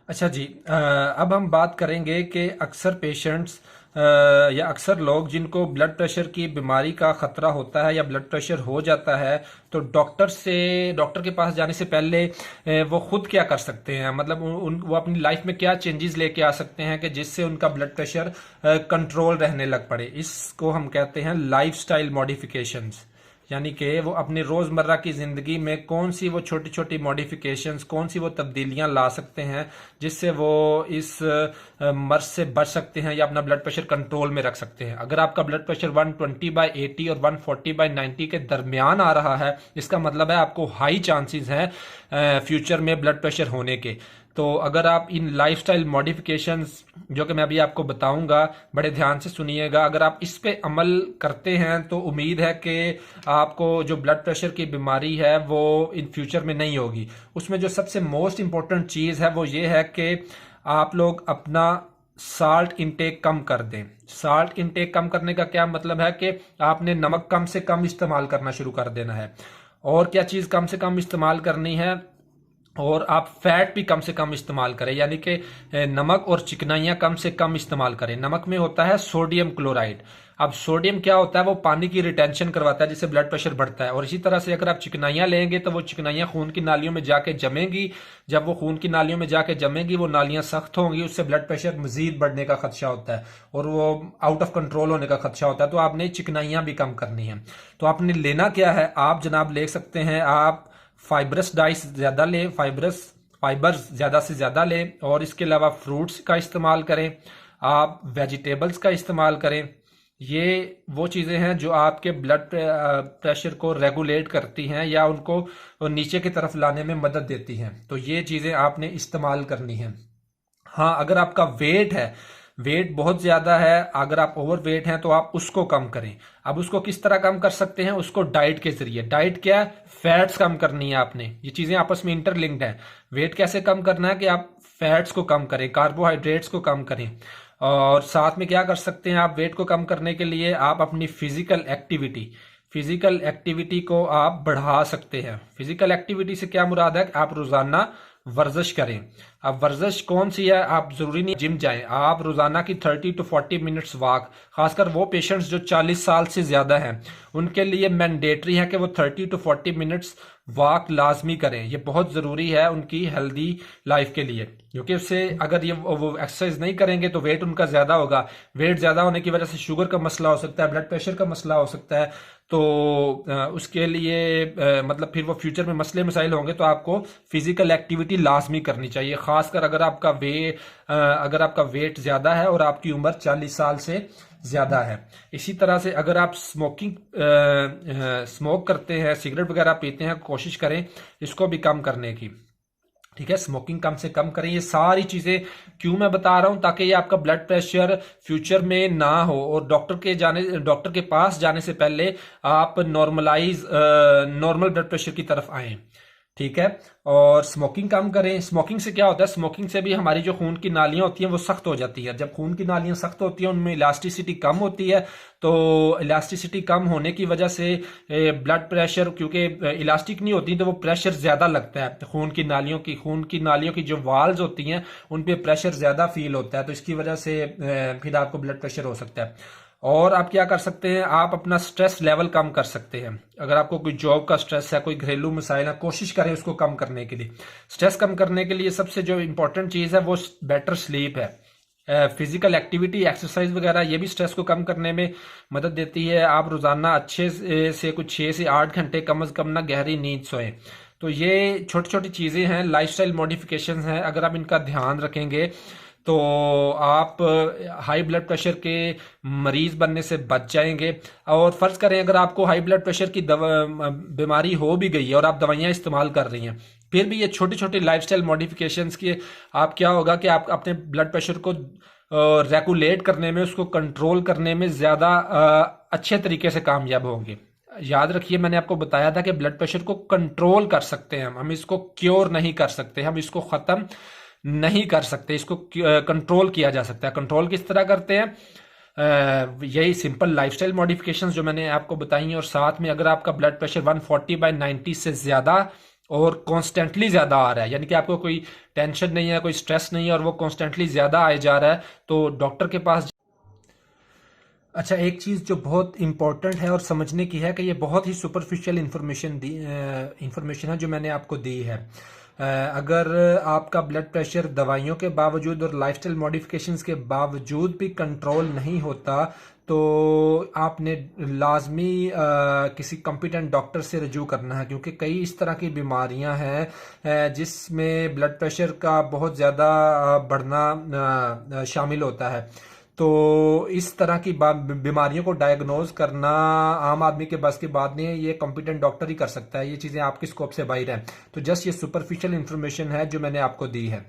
अच्छा जी, अब हम बात करेंगे कि अक्सर पेशेंट्स या अक्सर लोग जिनको ब्लड प्रेशर की बीमारी का खतरा होता है या ब्लड प्रेशर हो जाता है, तो डॉक्टर के पास जाने से पहले वो खुद क्या कर सकते हैं, मतलब वो अपनी लाइफ में क्या चेंजेस लेके आ सकते हैं कि जिससे उनका ब्लड प्रेशर कंट्रोल रहने लग पड़े। इसको हम कहते हैं लाइफस्टाइल मॉडिफिकेशंस। यानी कि वो अपनी रोजमर्रा की जिंदगी में कौन सी वो छोटी छोटी मॉडिफिकेशंस, कौन सी वो तब्दीलियां ला सकते हैं जिससे वो इस मर्ज से बच सकते हैं या अपना ब्लड प्रेशर कंट्रोल में रख सकते हैं। अगर आपका ब्लड प्रेशर 120/80 और 140/90 के दरमियान आ रहा है, इसका मतलब है आपको हाई चांसेस हैं फ्यूचर में ब्लड प्रेशर होने के। तो अगर आप इन लाइफस्टाइल मॉडिफिकेशंस जो कि मैं अभी आपको बताऊंगा, बड़े ध्यान से सुनिएगा, अगर आप इस पे अमल करते हैं तो उम्मीद है कि आपको जो ब्लड प्रेशर की बीमारी है वो इन फ्यूचर में नहीं होगी। उसमें जो सबसे मोस्ट इंपॉर्टेंट चीज़ है वो ये है कि आप लोग अपना साल्ट इंटेक कम कर दें। साल्ट इंटेक कम करने का क्या मतलब है कि आपने नमक कम से कम इस्तेमाल करना शुरू कर देना है। और क्या चीज़ कम से कम इस्तेमाल करनी है, और आप फैट भी कम से कम इस्तेमाल करें, यानी कि नमक और चिकनाइयाँ कम से कम इस्तेमाल करें। नमक में होता है सोडियम क्लोराइड। अब सोडियम क्या होता है, वो पानी की रिटेंशन करवाता है जिससे ब्लड प्रेशर बढ़ता है। और इसी तरह से अगर आप चिकनाइयाँ लेंगे तो वो चिकनाइयाँ खून की नालियों में जाके जमेंगी। जब वो खून की नालियों में जाके जमेंगी, वो नालियाँ सख्त होंगी, उससे ब्लड प्रेशर मजीद बढ़ने का खदशा होता है और वो आउट ऑफ कंट्रोल होने का खदशा होता है। तो आपने चिकनाइयाँ भी कम करनी है। तो आपने लेना क्या है, आप जनाब ले सकते हैं, आप फाइब्रस डाइट ज्यादा लें, फाइबर्स ज्यादा से ज्यादा लें, और इसके अलावा फ्रूट्स का इस्तेमाल करें, आप वेजिटेबल्स का इस्तेमाल करें। ये वो चीज़ें हैं जो आपके ब्लड प्रेशर को रेगुलेट करती हैं या उनको नीचे की तरफ लाने में मदद देती हैं। तो ये चीज़ें आपने इस्तेमाल करनी हैं। हाँ, अगर आपका वेट बहुत ज्यादा है, अगर आप ओवर वेट हैं तो आप उसको कम करें। अब उसको किस तरह कम कर सकते हैं, उसको डाइट के जरिए। डाइट क्या है, फैट्स कम करनी है आपने। ये चीजें आपस में इंटरलिंक्ड है। वेट कैसे कम करना है कि आप फैट्स को कम करें, कार्बोहाइड्रेट्स को कम करें। और साथ में क्या कर सकते हैं, आप वेट को कम करने के लिए आप अपनी फिजिकल एक्टिविटी को आप बढ़ा सकते हैं। फिजिकल एक्टिविटी से क्या मुराद है कि आप रोजाना वर्जिश करें। अब वर्जिश कौन सी है, आप जरूरी नहीं जिम जाएं, आप रोजाना की 30 to 40 मिनट्स वॉक। खासकर वो पेशेंट्स जो 40 साल से ज्यादा हैं उनके लिए मैंडेटरी है कि वो 30 to 40 मिनट्स वॉक लाजमी करें। ये बहुत जरूरी है उनकी हेल्दी लाइफ के लिए, क्योंकि उससे अगर ये वो एक्सरसाइज नहीं करेंगे तो वेट उनका ज्यादा होगा। वेट ज्यादा होने की वजह से शुगर का मसला हो सकता है, ब्लड प्रेशर का मसला हो सकता है। तो उसके लिए मतलब फिर वो फ्यूचर में मसले मसाइल होंगे। तो आपको फिजिकल एक्टिविटी लाजमी करनी चाहिए, खासकर अगर आपका वेट ज्यादा है और आपकी उम्र 40 साल से ज्यादा है। इसी तरह से अगर आप स्मोक करते हैं, सिगरेट वगैरह पीते हैं, कोशिश करें इसको भी कम करने की। ठीक है, स्मोकिंग कम से कम करें। ये सारी चीजें क्यों मैं बता रहा हूं, ताकि ये आपका ब्लड प्रेशर फ्यूचर में ना हो और डॉक्टर के पास जाने से पहले आप नॉर्मल ब्लड प्रेशर की तरफ आए। ठीक है, और स्मोकिंग कम करें। स्मोकिंग से क्या होता है, स्मोकिंग से भी हमारी जो खून की नालियां होती हैं वो सख्त हो जाती है। जब खून की नालियां सख्त होती हैं उनमें इलास्टिसिटी कम होती है। तो इलास्टिसिटी कम होने की वजह से ब्लड प्रेशर, क्योंकि इलास्टिक नहीं होती तो वो प्रेशर ज्यादा लगता है खून की नालियों की जो वाल्स होती हैं उन पे प्रेशर ज्यादा फील होता है। तो इसकी वजह से फिर आपको ब्लड प्रेशर हो सकता है। और आप क्या कर सकते हैं, आप अपना स्ट्रेस लेवल कम कर सकते हैं। अगर आपको कोई जॉब का स्ट्रेस है, कोई घरेलू मसाइल है, कोशिश करें उसको कम करने के लिए। स्ट्रेस कम करने के लिए सबसे जो इंपॉर्टेंट चीज है वो बेटर स्लीप है। फिजिकल एक्टिविटी, एक्सरसाइज वगैरह ये भी स्ट्रेस को कम करने में मदद देती है। आप रोजाना अच्छे से कुछ 6 से 8 घंटे कम से कम ना गहरी नींद सोएं। तो ये छोटी छोटी चीजें हैं, लाइफस्टाइल मॉडिफिकेशन हैं। अगर आप इनका ध्यान रखेंगे तो आप हाई ब्लड प्रेशर के मरीज बनने से बच जाएंगे। और फर्ज करें अगर आपको हाई ब्लड प्रेशर की बीमारी हो भी गई है और आप दवाइयां इस्तेमाल कर रही हैं, फिर भी ये छोटी छोटी लाइफस्टाइल मॉडिफिकेशंस की आप क्या होगा कि आप अपने ब्लड प्रेशर को रेगुलेट करने में, उसको कंट्रोल करने में ज्यादा अच्छे तरीके से कामयाब होंगे। याद रखिए, मैंने आपको बताया था कि ब्लड प्रेशर को कंट्रोल कर सकते हैं हम इसको क्योर नहीं कर सकते, हम इसको खत्म नहीं कर सकते, इसको कंट्रोल किया जा सकता है। कंट्रोल किस तरह करते हैं, यही सिंपल लाइफस्टाइल मॉडिफिकेशंस जो मैंने आपको बताई हैं। और साथ में अगर आपका ब्लड प्रेशर 140/90 से ज्यादा और कॉन्स्टेंटली ज़्यादा आ रहा है, यानी कि आपको कोई टेंशन नहीं है, कोई स्ट्रेस नहीं है, और वो कॉन्स्टेंटली ज़्यादा आए जा रहा है, तो डॉक्टर के पास। अच्छा, एक चीज़ जो बहुत इंपॉर्टेंट है और समझने की है कि ये बहुत ही सुपरफिशियल इंफॉर्मेशन है जो मैंने आपको दी है। अगर आपका ब्लड प्रेशर दवाइयों के बावजूद और लाइफस्टाइल मॉडिफिकेशंस के बावजूद भी कंट्रोल नहीं होता, तो आपने लाजमी किसी कॉम्पिटेंट डॉक्टर से रजू करना है, क्योंकि कई इस तरह की बीमारियां हैं जिसमें ब्लड प्रेशर का बहुत ज़्यादा बढ़ना शामिल होता है। तो इस तरह की बीमारियों को डायग्नोज करना आम आदमी के बस की बात नहीं है, ये कॉम्पिटेंट डॉक्टर ही कर सकता है, ये चीज़ें आपकी स्कोप से बाहर हैं। तो जस्ट ये सुपरफिशियल इंफॉर्मेशन है जो मैंने आपको दी है।